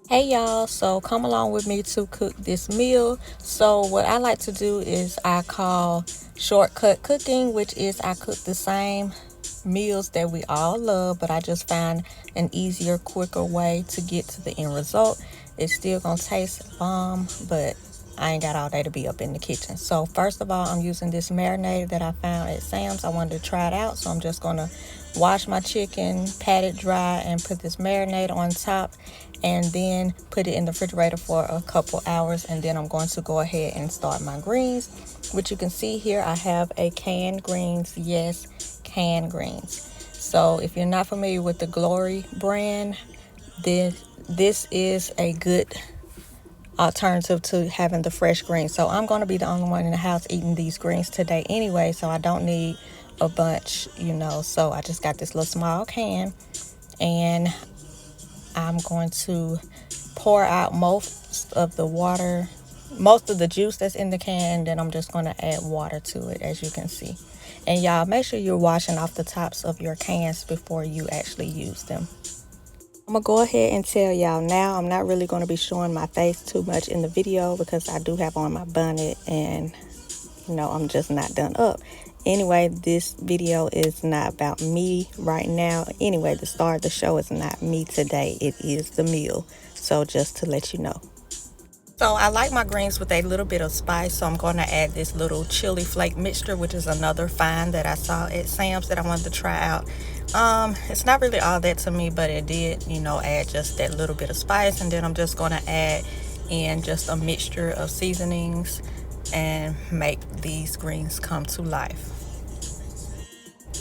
Hey y'all, so come along with me to cook this meal. So what I like to do is I call shortcut cooking, which is I cook the same meals that we all love, but I just find an easier, quicker way to get to the end result. It's still gonna taste bomb, but I ain't got all day to be up in the kitchen. So first of all, I'm using this marinade that I found at Sam's. I wanted to try it out, so I'm just gonna wash my chicken, pat it dry, and put this marinade on top, and then put it in the refrigerator for a couple hours. And then I'm going to go ahead and start my greens, which you can see here. I have a canned greens. Yes, canned greens. So if you're not familiar with the Glory brand, this is a good alternative to having the fresh greens. So I'm going to be the only one in the house eating these greens today anyway, so I don't need a bunch. So I just got this little small can, and I'm going to pour out most of the water, most of the juice that's in the can, and then I'm just going to add water to it, as you can see. And y'all, make sure you're washing off the tops of your cans before you actually use them. I'm gonna go ahead and tell y'all now, I'm not really gonna be showing my face too much in the video because I do have on my bonnet, and I'm just not done up. Anyway, this video is not about me right now. Anyway, the star of the show is not me today. It is the meal. So just to let you know. So I like my greens with a little bit of spice, so I'm going to add this little chili flake mixture, which is another find that I saw at Sam's that I wanted to try out. It's not really all that to me, but it did, add just that little bit of spice. And then I'm just going to add in just a mixture of seasonings and make these greens come to life.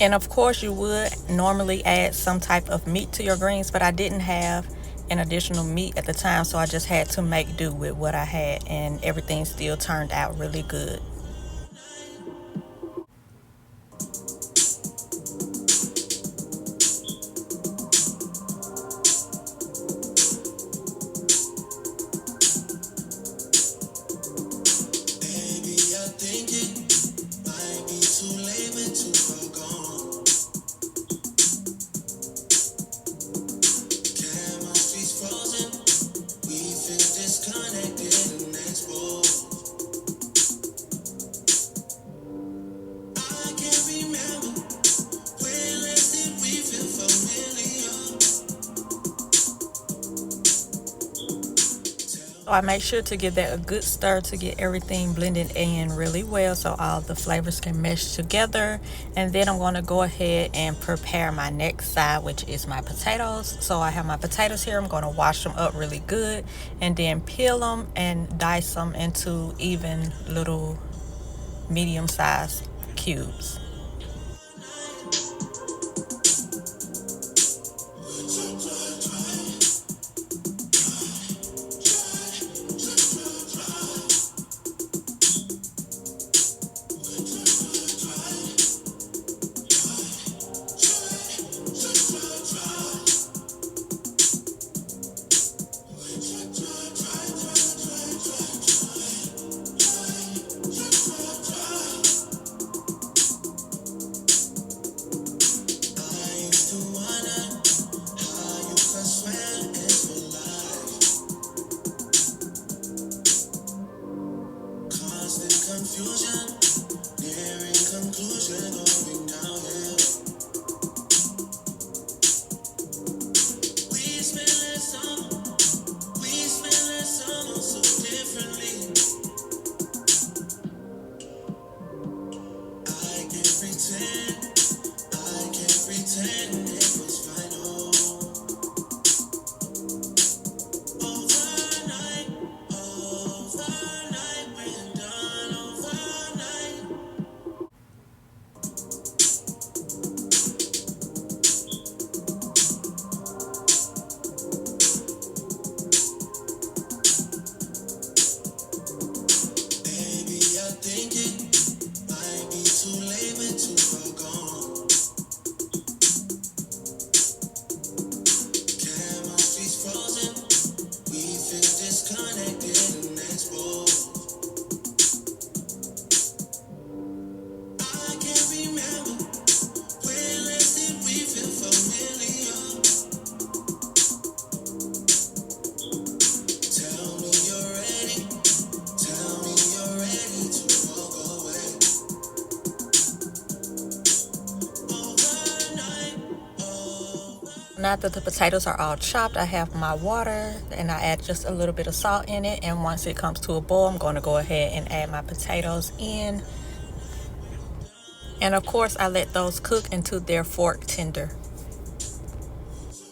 And of course, you would normally add some type of meat to your greens, but I didn't have an additional meat at the time, so I just had to make do with what I had, and everything still turned out really good. So I make sure to give that a good stir to get everything blended in really well so all the flavors can mesh together. And then I'm going to go ahead and prepare my next side, which is my potatoes. So I have my potatoes here. I'm going to wash them up really good and then peel them and dice them into even little medium-sized cubes. Now that the potatoes are all chopped, I have my water and I add just a little bit of salt in it. And once it comes to a boil, I'm going to go ahead and add my potatoes in. And of course, I let those cook into their fork tender.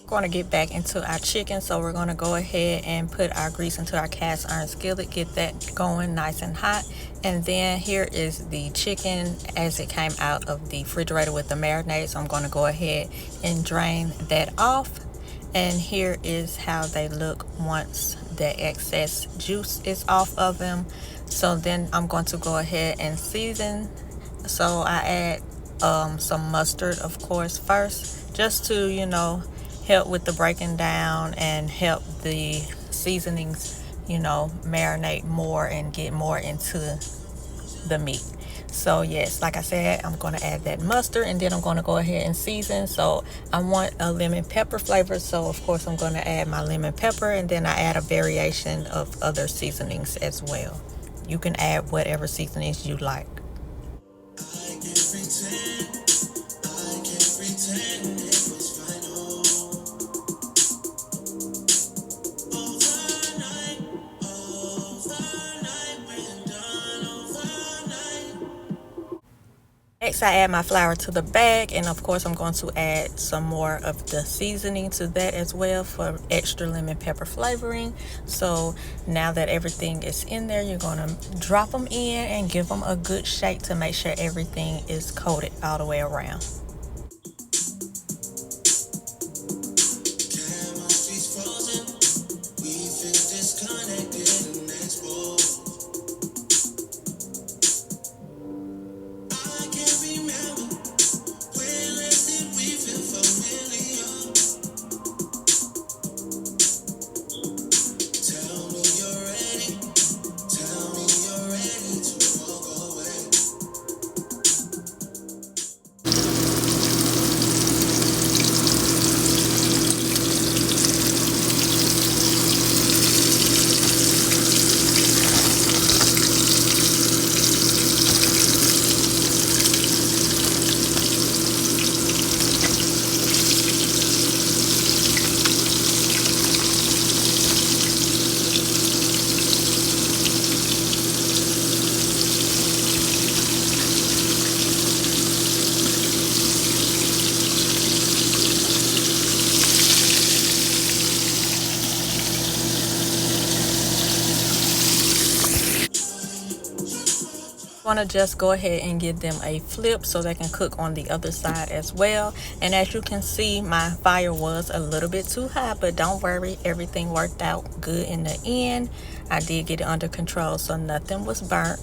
Going to get back into our chicken, so we're going to go ahead and put our grease into our cast iron skillet, get that going nice and hot. And then here is the chicken as it came out of the refrigerator with the marinade, so I'm going to go ahead and drain that off. And here is how they look once the excess juice is off of them. So then I'm going to go ahead and season. So I add some mustard, of course, first, just to, help with the breaking down and help the seasonings, marinate more and get more into the meat. So yes, like I said, I'm going to add that mustard, and then I'm going to go ahead and season. So I want a lemon pepper flavor, so of course I'm going to add my lemon pepper, and then I add a variation of other seasonings as well. You can add whatever seasonings you like. Next, I add my flour to the bag, and of course I'm going to add some more of the seasoning to that as well for extra lemon pepper flavoring. So now that everything is in there, you're going to drop them in and give them a good shake to make sure everything is coated all the way around. Want to just go ahead and give them a flip so they can cook on the other side as well. And as you can see, my fire was a little bit too high, but don't worry, everything worked out good in the end. I did get it under control, so nothing was burnt.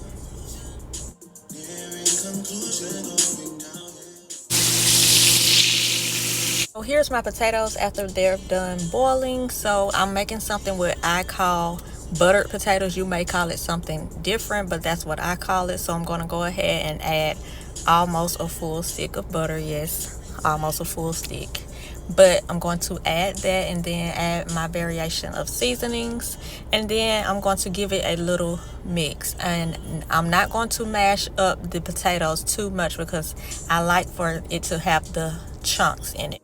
So here's my potatoes after they're done boiling. So I'm making something what I call buttered potatoes. You may call it something different, but that's what I call it. So I'm going to go ahead and add almost a full stick of butter. Yes, almost a full stick. But I'm going to add that and then add my variation of seasonings, and then I'm going to give it a little mix. And I'm not going to mash up the potatoes too much because I like for it to have the chunks in it.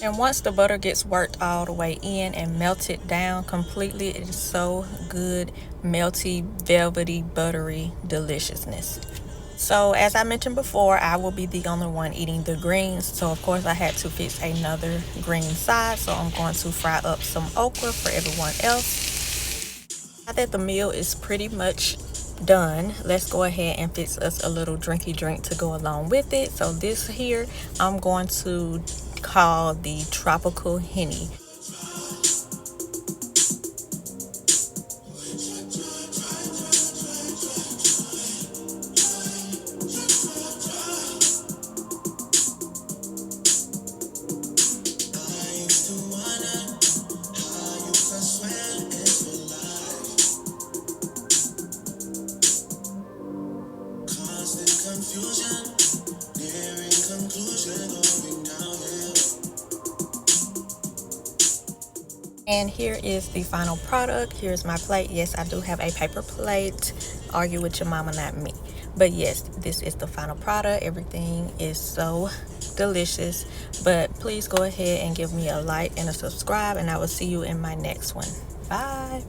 And once the butter gets worked all the way in and melted down completely, it is so good, melty, velvety, buttery deliciousness. So as I mentioned before, I will be the only one eating the greens. So of course I had to fix another green side. So I'm going to fry up some okra for everyone else. Now that the meal is pretty much done, let's go ahead and fix us a little drinky drink to go along with it. So this here, I'm going to call the tropical Henny. And here is the final product. Here's my plate. Yes, I do have a paper plate. Argue with your mama, not me. But yes, this is the final product. Everything is so delicious. But please go ahead and give me a like and a subscribe, and I will see you in my next one. Bye.